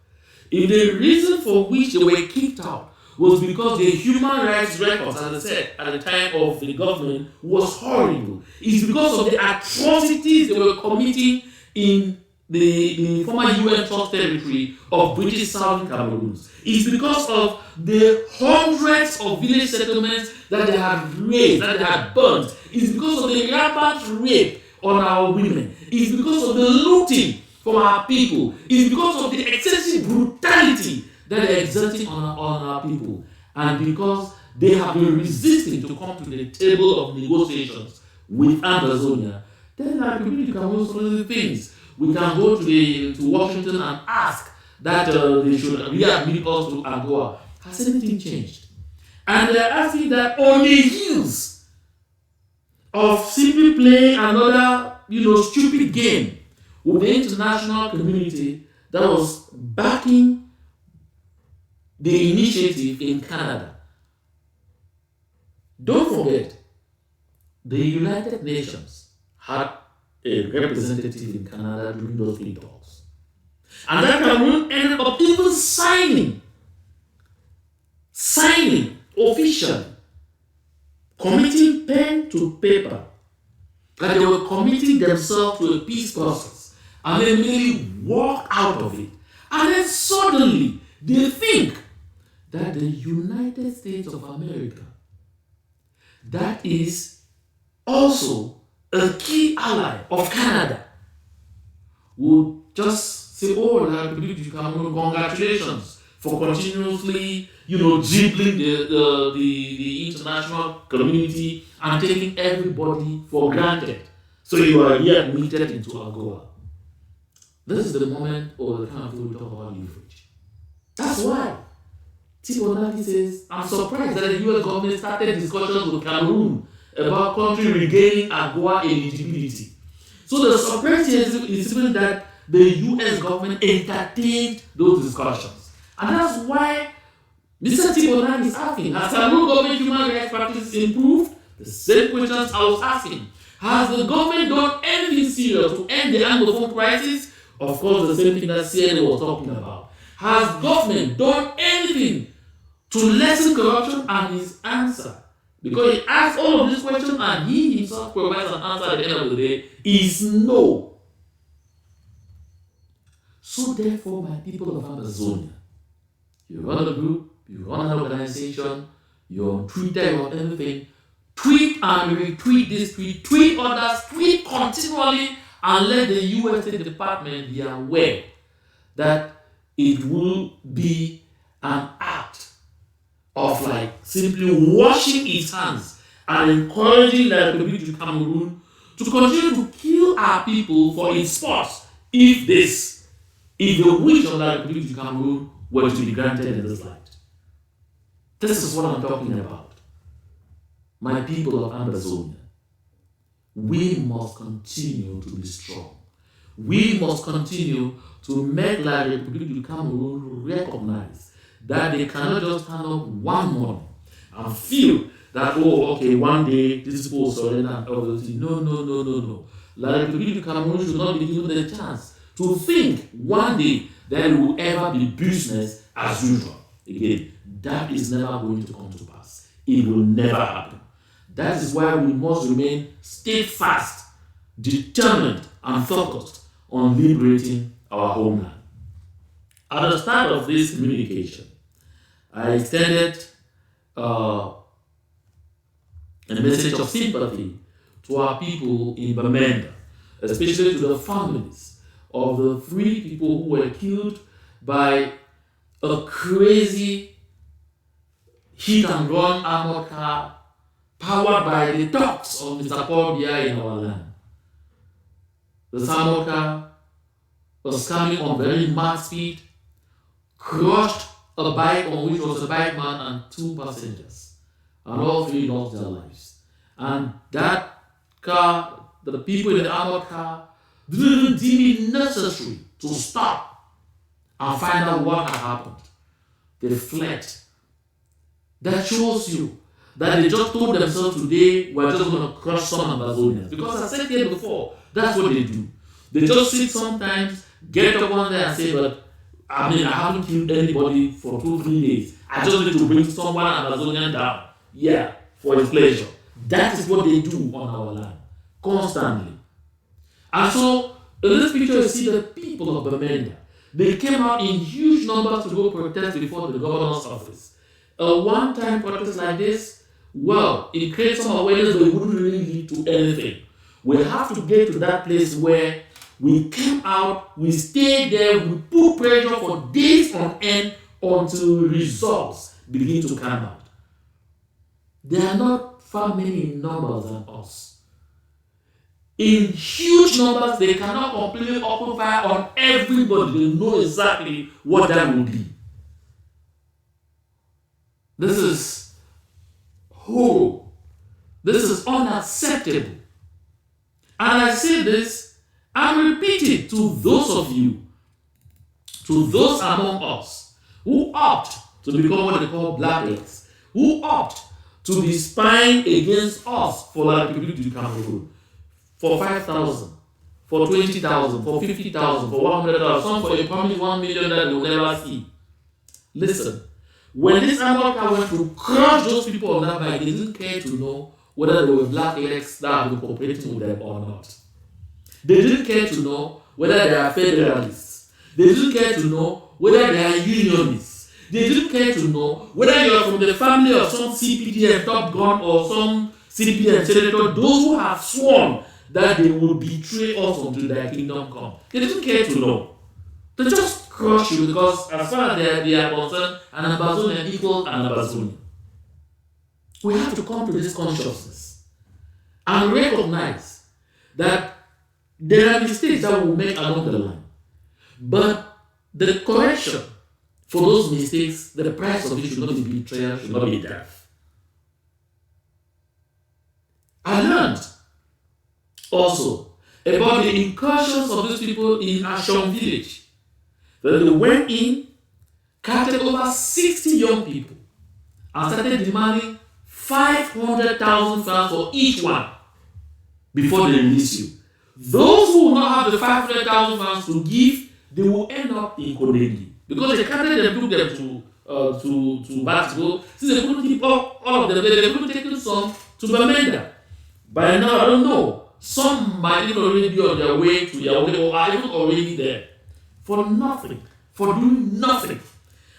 If the reason for which they were kicked out was because the human rights records, as I said, at the time of the government was horrible, it's because of the atrocities they were committing in the former UN trust territory of British Southern Cameroon. It's because of the hundreds of village settlements that they had razed, that they had burnt. It's because of the rampant rape on our women. It's because of the looting from our people. It's because of the excessive brutality that they're exerting on our people. And because they have been resisting to come to the table of negotiations with Ambazonia, then our people can also do things. We can go to Washington and ask that they should readmit us to AGOA. Has anything changed? And they're asking that on the heels of simply playing another, stupid game with the international community that was backing the initiative in Canada. Don't forget, the United Nations had a representative in Canada during those 3 talks. And that Cameroon ended up even signing officially, committing pen to paper, that they were committing themselves to a peace process, and then merely walk out of it. And then suddenly they think that the United States of America, that is also a key ally of Canada, would just say, oh, La République du Cameroun, congratulations for continuously, dribbling the international community and taking everybody for granted. So you are readmitted into AGOA. This is the moment or the kind of thing we talk about leverage. That's why Tibonaki says, I'm surprised that the US government started discussions with Cameroon about country regaining AGOA eligibility. So the surprise here is simply that the US government entertained those discussions. And that's why Mr. Tibonaki is asking, has Cameroon government human rights practices improved? The same questions I was asking. Has the government done anything serious to end the Anglophone crisis? Of course, the same thing that CNN was talking about. Has government done anything to lessen corruption? And his answer, because he asked all of these questions and he himself provides an answer at the end of the day, is no. So therefore, my people of Ambazonia, you run a group, you run an organization, you're on Twitter, you're on anything, tweet and retweet this tweet others, tweet continually, and let the US State Department be aware that it will be an act of like simply washing its hands and encouraging the Republic of Cameroon to continue to kill our people for its spots if the wish of the Republic of Cameroon were to be granted in this light. This is what I'm talking about. My people of Ambazonia, we must continue to be strong. We must continue to make the Republic of Cameroon recognize that they cannot just stand up one morning and feel that, oh, okay, one day this people will surrender and others. No. La Republic of Cameroon should not be given the chance to think one day that it will ever be business as usual. Again, that is never going to come to pass. It will never happen. That is why we must remain steadfast, determined, and focused on liberating our homeland. At the start of this communication, I extended a message of sympathy to our people in Bamenda, especially to the families of the 3 people who were killed by a crazy hit-and-run armored car powered by the dogs of Mr. Paul Biya in our land. The armored car was coming on very mad speed, crushed a bike on which was a bike man and 2 passengers, and all 3 lost their lives. And that car, the people in the armored car, didn't even deem it necessary to stop and find out what had happened. They fled. That shows you that they just told themselves today, we're just going to crush some Ambazonians. Because I said here before, that's what they do. They just sit sometimes, get up one day and say, but I haven't killed anybody for 2-3 days. I just need to bring someone Ambazonian down. Yeah, for his pleasure. That is what they do on our land. Constantly. And so, in this picture, you see the people of Bamenda. They came out in huge numbers to go protest before the governor's office. A one-time protest like this, well, it creates some awareness, but it wouldn't really lead to anything. We have to get to that place where we came out, we stayed there, we put pressure for days on end until results begin to come out. They are not far many in numbers than us. In huge numbers, they cannot completely open fire on everybody. They know exactly what that will be. This is horrible. This is unacceptable. And I say this, and repeat it to those of you, to those among us who opt to become what they call blacklegs, who opt to be spying against us for like Republic of Cameroon, for 5,000, for 20,000, for 50,000, for 100,000, some for a promise 1 million that they will never see. Listen, when this armored car went to crush those people on that bike, they didn't care to know whether they were black legs that were cooperating with them or not. They didn't care to know whether they are federalists. They didn't care to know whether they are unionists. They didn't care to know whether you are from the family of some CPDM Top Gun or some CPDM senator, those who have sworn that they will betray us until their kingdom come. They didn't care to know. They just crush you because as far as they are concerned, an Ambazonian equals an Ambazonian. We have to come to this consciousness and recognize that there are mistakes that we will make along the line. But the correction for those mistakes, the price of it should not be betrayal, should not be death. I learned also about the incursions of these people in Ashon village. That they went in, captured over 60 young people, and started demanding 500,000 francs for each one before they release you. Those who will not have the 500,000 francs to give, they will end up in Colonial. because they carried them, took them to basketball. Since they couldn't keep all of them, they couldn't take some to Bamenda. By now, I don't know. Some might even already be on their way to their way, or are even already there for nothing, for doing nothing.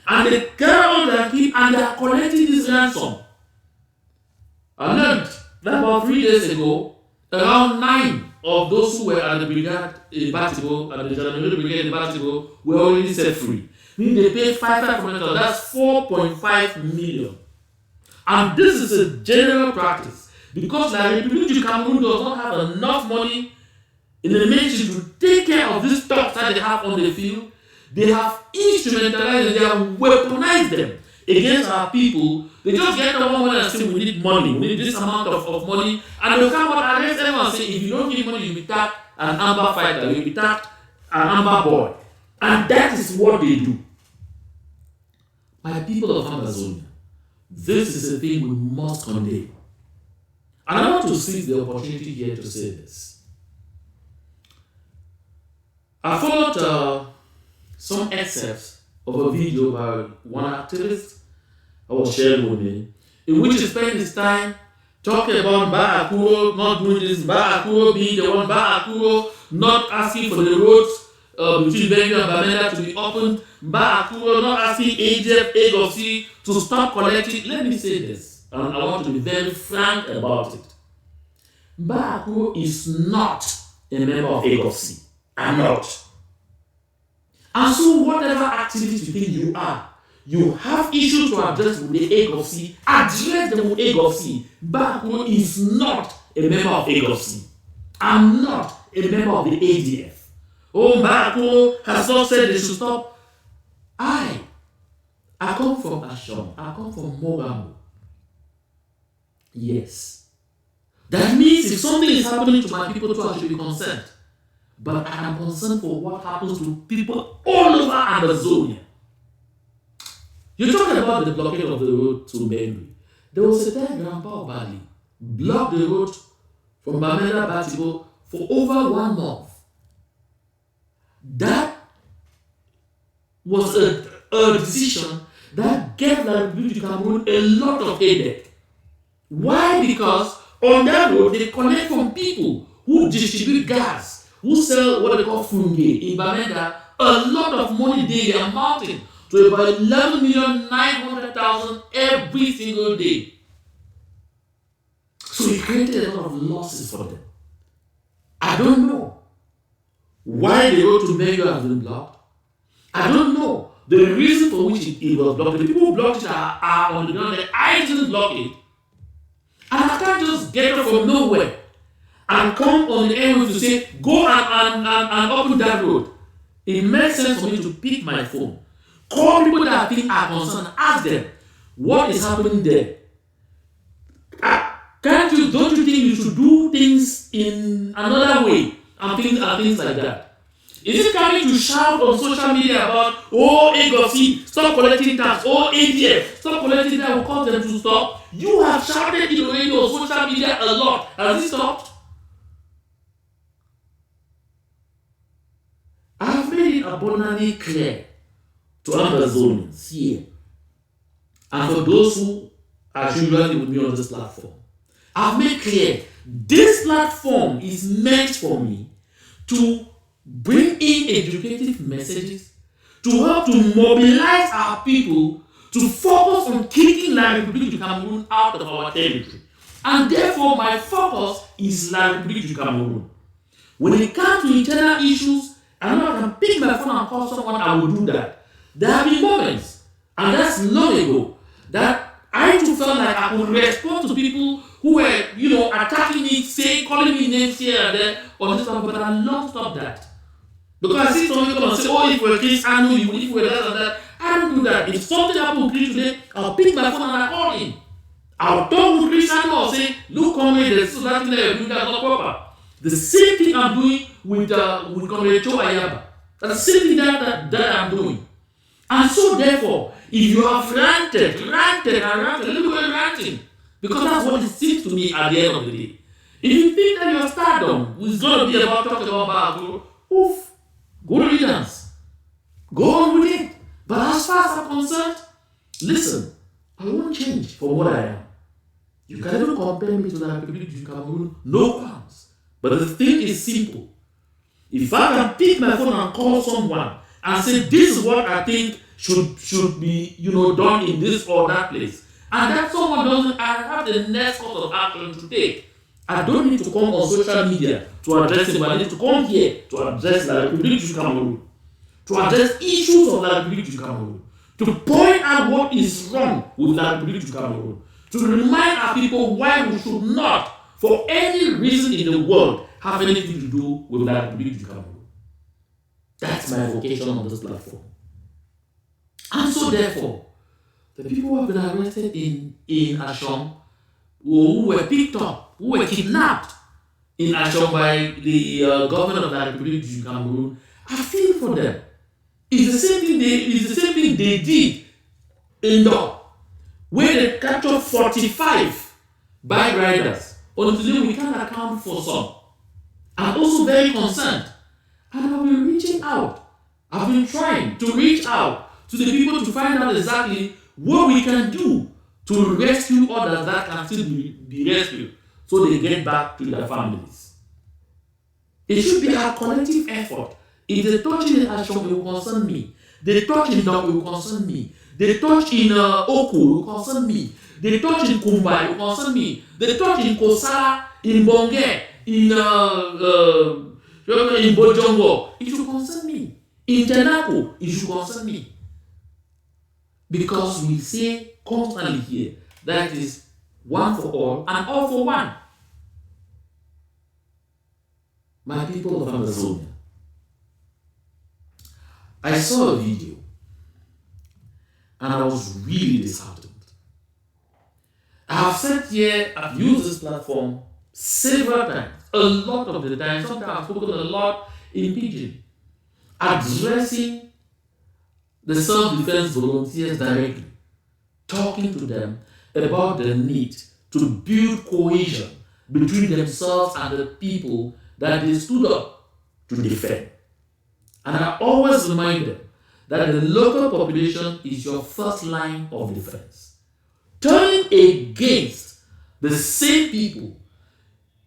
And they carry on their keep and they are collecting this ransom. I learned that about 3 days ago, around 9 of those who were at the brigade in Batibo, at the January brigade in Batibo, were already set free. Meaning they paid $500,000, that's 4.5 million. And this is a general practice because the Republic of Cameroon does not have enough money in the nation to take care of these thugs that they have on the field. They have instrumentalized, they have weaponized them against our people. They just get the one and say, we need money, we need this amount of money, and they'll come out against everyone and say, if you don't give money, you'll be tagged an amber fighter, you'll be tagged an amber boy. And that is what they do. My people of Ambazonia, this is a thing we must condemn. And I want to seize the opportunity here to say this. I followed some excerpts of a video by one activist that was shared with me, in which he spent his time talking about Akuro not doing this, Akuro being the one, Akuro not asking for the roads between Benue and Bamenda to be opened, Akuro not asking AGF to stop collecting. Let me say this, and I want to be very frank about it. Akuro is not a member of AGOC. I'm not. And so whatever activities you think you are, you have issues to address with the AGOC, address them with AGOC. Akuro is not a member of AGOC. I'm not a member of the ADF. Oh, Akuro has not said they should stop. I come from Ashon. I come from Mogambo. Yes. That means if something is happening to my people too, I should be concerned. But I am concerned for what happens to people all over Ambazonia. You're talking about the blockade of the road to Benue. There was a time Grandpa Obali blocked the road from Bamenda Batibo for over 1 month. That was a decision that gave the Republic of Cameroon a lot of headache. Why? Because on that road they collect from people who distribute gas, who sell what they call funge in Bamenda, a lot of money daily, amounting to about 11,900,000 every single day. So it created a lot of losses for them. I don't know why the road to Benue has been blocked. I don't know the reason for which it was blocked. The people who blocked it are on the ground. I didn't block it. And I can't just get up from nowhere and come on the airwaves to say, go and open that road. It makes sense for me to pick my phone, call people that I think are concerned, ask them, what is happening there? Don't you think you should do things in another way and things like that? Is it coming to shout on social media about, oh, AGOC, stop collecting tax, oh, ADF, stop collecting that will cause them to stop? You have shouted in the radio on social media a lot. Has it stopped? I have made it abundantly clear to Ambazonians here, and for those who are usually with me on this platform, I've made clear this platform is meant for me to bring in educative messages, to help to mobilize our people to focus on kicking La République du Cameroun out of our territory. And therefore, my focus is La République du Cameroun. When it comes to internal issues, I know I can pick my phone and call someone, I will do that. There have been moments, and that's long ago, that I too felt like I could respond to people who were, attacking me, calling me names here and there, on this one, but I long stop that. Because I see some people come and say, oh, if we're Chris, I know you, if we're that and that. I don't do that. If something happens with Chris today, I'll pick my phone and I call him. I'll talk with Chris and I'll say, look, comrade, there's something that you're doing that's not proper. The same thing I'm doing with Comrade Joe Ayaba. That's the same thing that I'm doing. And so therefore, if you have ranted, let me go ranting. Because that's what it seems to me at the end of the day. If you think that your stardom is going to be about talking about Bago, oof, go to dance. Go on with it. But as far as I'm concerned, listen, I won't change from what I am. You can even compare me to the Republic of Cameroon, no qualms. But the thing is simple. If I can pick my phone and call someone and say this is what I think should be done in this or that place, and that someone doesn't, I have the next course of action to take. I don't need to come on social media to address it, but I need to come here to address the Republic of Cameroon, to address issues of the Republic of Cameroon, to point out what is wrong with the Republic of Cameroon, to remind our people why we should not, for any reason in the world, have anything to do with the Republic of Cameroon. That's my vocation on this platform. And so therefore, the people who have been arrested in Ashong, who were picked up, who were kidnapped in Ashong by the government of the Republic of Cameroon, I feel for them. It's the same thing they did in the where they captured 45 bike riders. Until we can't account for some. I'm also very concerned. And I've been reaching out. I've been trying to reach out to the people to find out exactly what we can do to rescue others that can still be rescued so they get back to their families. It should be a collective effort. If they touch in Ashong, it will concern me. They touch in Dog, it will concern me. They touch in Oku, it will concern me. They touch in Kumba, it will concern me. They touch in Kosala, in Bonge, in Bojongo, it should concern me. In Tenako, it should concern me. Because we say constantly here that it is one for all and all for one. My people of Ambazonia, I saw a video and I was really disheartened. I have said here, I've used this platform several times, a lot of the time, sometimes I've spoken a lot in Pidgin, addressing the self-defense volunteers directly, talking to them about the need to build cohesion between themselves and the people that they stood up to defend. And I always remind them that the local population is your first line of defense. Turning against the same people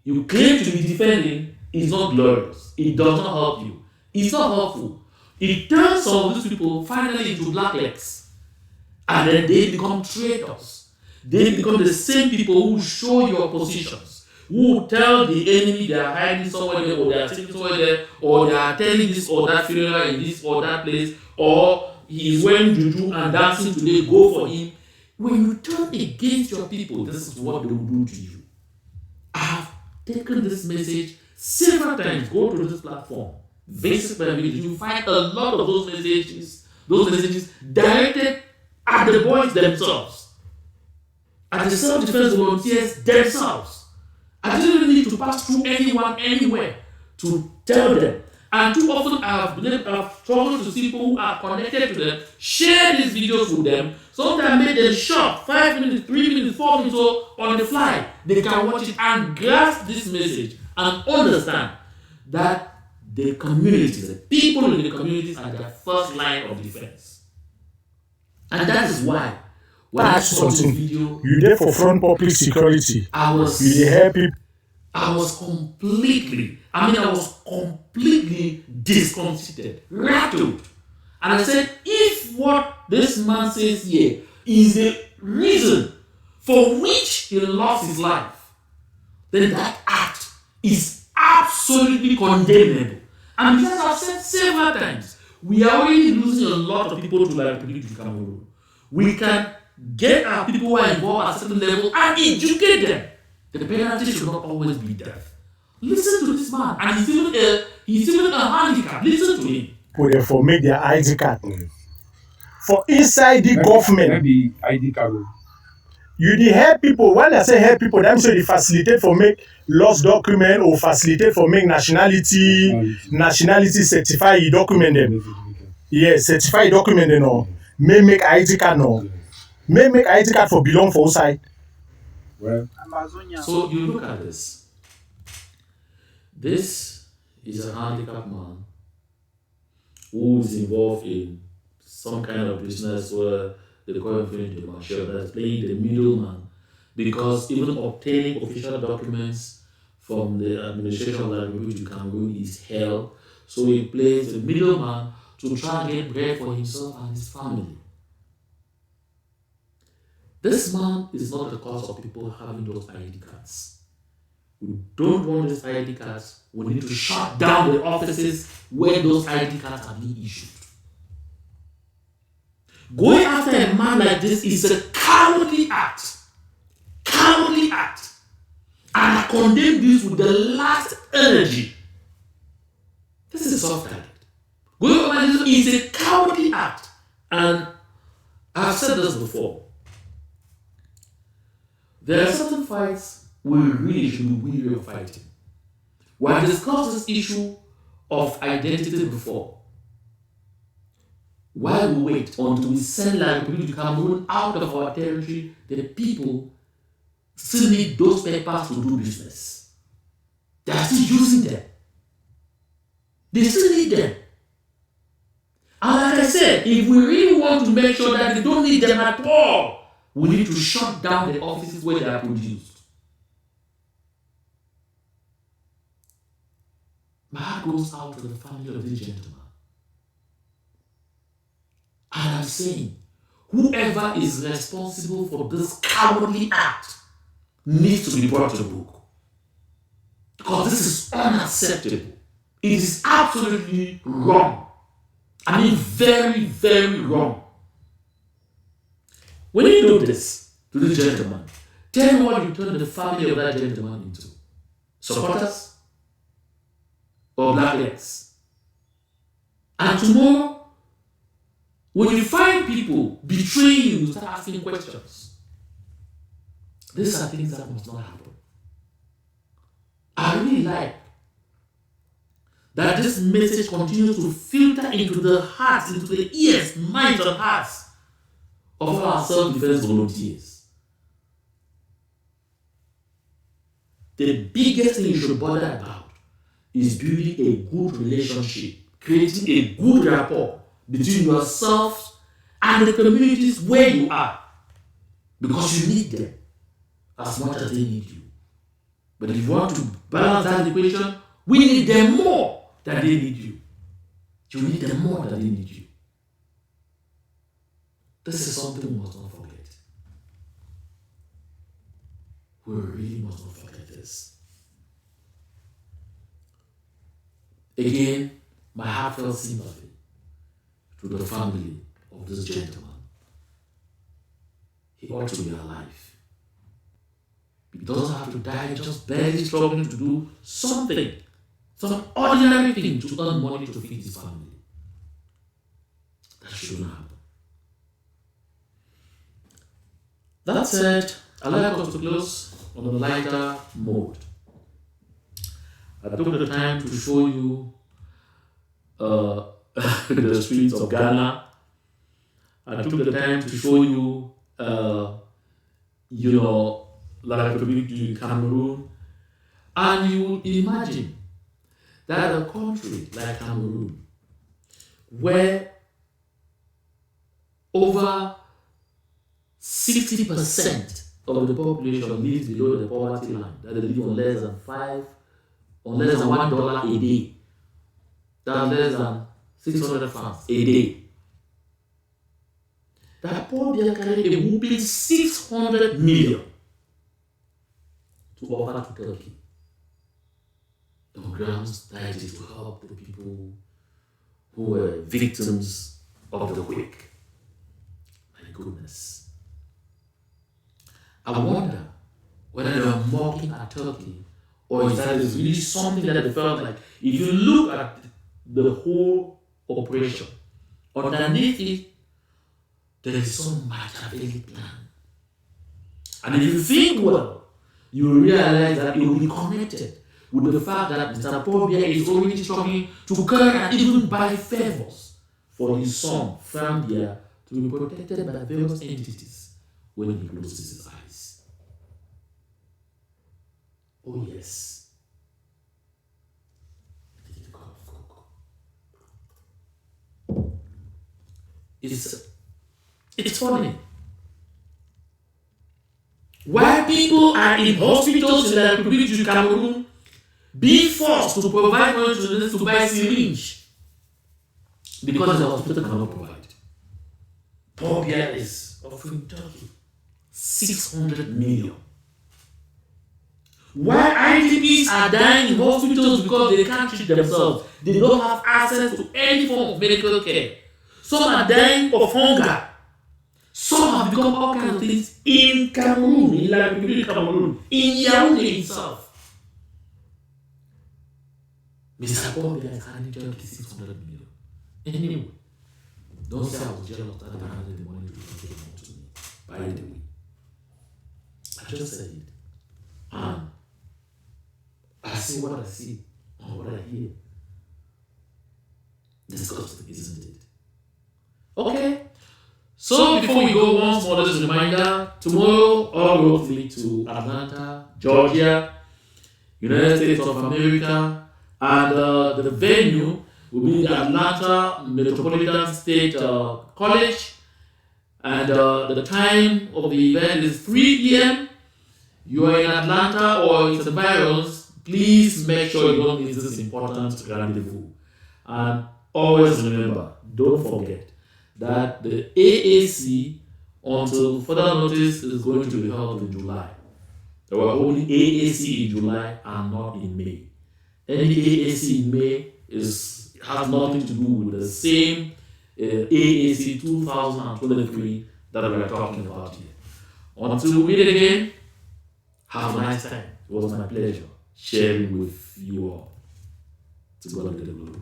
you claim to be defending is not glorious. It does not help you. It's not helpful. It turns some of these people finally into blacklegs. And then they become traitors. They become the same people who show your positions, who tell the enemy they are hiding somewhere there, or they are sitting somewhere there, or they are telling this or that funeral in this or that place, or he is wearing juju and dancing today, go for him. When you turn against your people, this is what they will do to you. I have taken this message several times. Go to this platform, visit my village. You find a lot of those messages directed at the boys themselves, at the self-defense volunteers themselves. I didn't need to pass through anyone anywhere to tell them. And too often I've struggled to see people who are connected to them, share these videos with them, sometimes make them short, 5 minutes, 3 minutes, 4 minutes, so on the fly. They can watch it and grasp this message and understand that the communities, the people in the communities are their first line of defense. And that is why when I saw this video, you there for front public security. I was completely disconcerted, rattled. And I said, if what this man says here is the reason for which he lost his life, then that act is absolutely condemnable. And because I've said several times, we are already losing a lot of people to the Republic of Cameroon. We can get our people who are involved at a certain level and educate them. The penalty should not always be death. Listen to this man, and he's even a handicap. Listen to him. Put them for make their ID card. For inside the government. Maybe ID card. You dey help people. When I say help people, them say they facilitate for make lost document or facilitate for make nationality certify your document them. Yes, certify your document them no. May make ID card no. May make ID card for belong for outside. Well, Ambazonia. So you look at this. This is a handicapped man who is involved in some kind of business where they call it the marshal, that's playing the middleman. Because even obtaining official documents from the administration of the Republic of Cameroon is hell. So he plays the middleman to try and get bread for himself and his family. This man is not the cause of people having those ID cards. We don't want these ID cards. We need to shut down the offices where those ID cards are being issued. Going after a man like this is a cowardly act. Cowardly act. And I condemn this with the last energy. This is a soft target. Going after this is a cowardly act. And I've said this before. There are certain fights we really should be weary of fighting. We have discussed this issue of identity before. While we wait until we send the Republic of Cameroon out of our territory, the people still need those papers to do business. They are still using them. They still need them. And like I said, if we really want to make sure that they don't need them at all, we need to shut down the offices where they are produced. My heart goes out to the family of this gentleman. And I'm saying, whoever is responsible for this cowardly act needs to be brought to book. Because this is unacceptable. It is absolutely wrong. I mean, very, very wrong. When you do this to this gentleman, tell me what you turn the family of that gentleman into. Supporters or blacklegs. And tomorrow, when you find people betraying you, you start asking questions. These are things that must not happen. I really like that this message continues to filter into the hearts, into the ears, minds, and hearts of our self-defense volunteers. The biggest thing you should bother about is building a good relationship, creating a good rapport between yourselves and the communities where you are. Because you need them as much as they need you. But if you want to balance that equation, we need them more than they need you. You need them more than they need you. This is something we must not forget. We really must not forget this. Again, my heartfelt sympathy to the family of this gentleman. He ought to be alive. He doesn't have to die just barely struggling to do something, some ordinary thing to earn money to feed his family. That shouldn't happen. That said, I'd like us to close on a lighter mode. I took the time to show you the streets of Ghana. I took the time to show you, La Republic du Cameroun. And you will imagine that a country like Cameroon, where over 60% of the population lives below the poverty line, that they live on less than $1 a day. That's less than 600 francs a day. That Paul Biya carried a whooping 600 million to offer to Turkey on grounds that it is to help the people who were victims of the quake. My goodness. I wonder whether they are mocking at Turkey or is that really something that they felt like. If you look at the whole operation, underneath it, there is some Machiavellic plan. And if you think well, you will realize that it will be connected with the fact that Mr. Paul Biya is already struggling to carry and even buy favors for his son, Frank Biya, to be protected by various entities when he closes his eyes. Oh yes. it's funny. Why people are in hospitals in the Republic of Cameroon being forced to provide money to them to buy syringe because the hospital cannot provide. Paul Biya is offering Turkey 600 million. Why IDPs are dying in hospitals because they can't treat themselves. They don't have access to any form of medical care. Some are dying of hunger. Some have become all kinds of things in Cameroon, in La Republic of Cameroon, in Yaoundé itself. Mr. Paul Biya is handing Turkey 600 million. Anyway, don't say I was jealous that they handed the money to me. By the way, I just said it. And I see what I see and what I hear. Disgusting, isn't it? Okay. So before we go, once more, just a reminder, tomorrow all roads lead to Atlanta, Georgia, United States of America, and the venue will be the Atlanta Metropolitan State College, and the time of the event is 3 p.m. You are in Atlanta or its environs, please make sure you don't miss this important rendezvous. And always remember, don't forget that the AAC, until further notice, is going to be held in July. There were only AAC in July and not in May. Any AAC in May has nothing to do with the same AAC 2023 that we are talking about here. Until we meet again, have a nice time. It was my pleasure sharing with you all. To God be the glory.